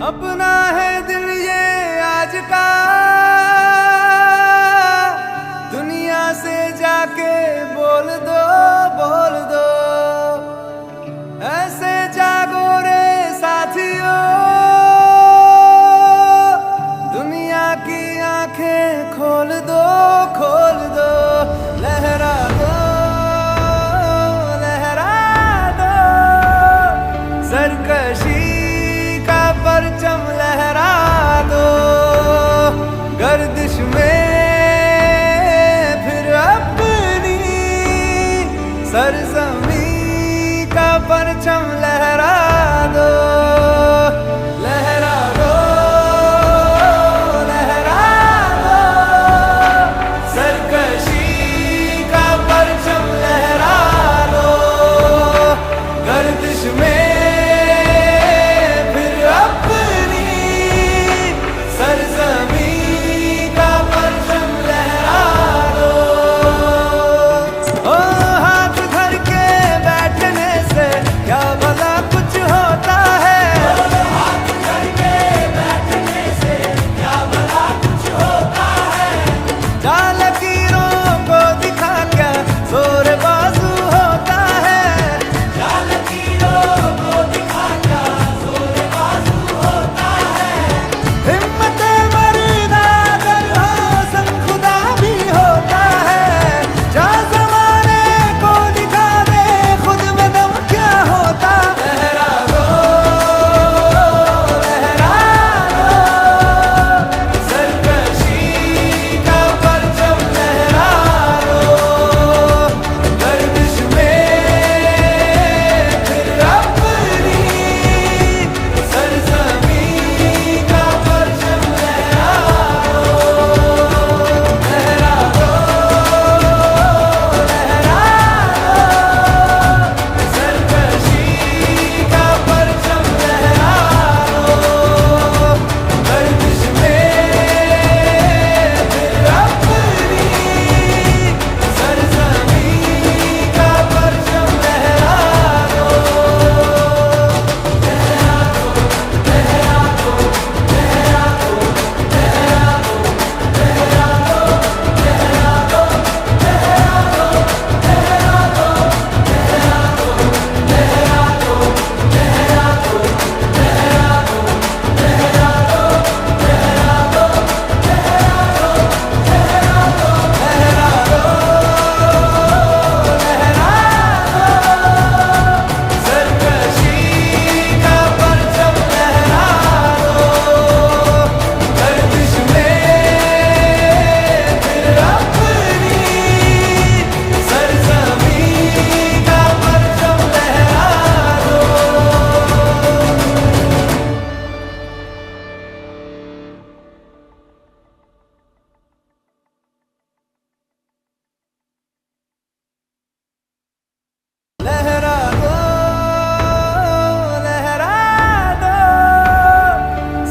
अपना है दिल ये आज का, दुनिया से जाके बोल दो, बोल दो। ऐसे जागो रे साथियों, दुनिया की आंखें खोल दो, खोल दो। लहरा दो, लहरा दो, सरकशी का परचम लहरा दो। गर्दिश में फिर अपनी सरजमी का परचम लहरा दो। लहरा दो, लहरा दो, सरकशी का परचम लहरा दो। गर्दिश में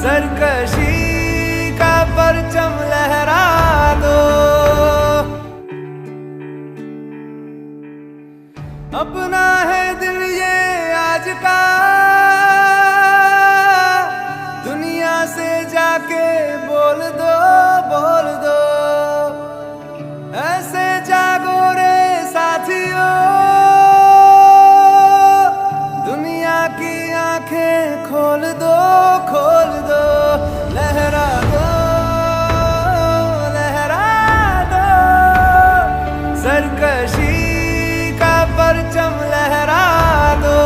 सरकशी का परचम लहरा दो। अपना है दिल ये आज का, दुनिया से जाके बोल दो, बोल दो। ऐसे जागो रे साथियों, दुनिया की आंखें खोल दो, खोल दो। लहरा दो, लहरा दो, सरकशी का परचम लहरा दो।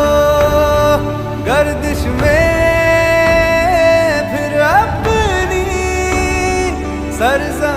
गर्दिश में फिर अपनी सरजमी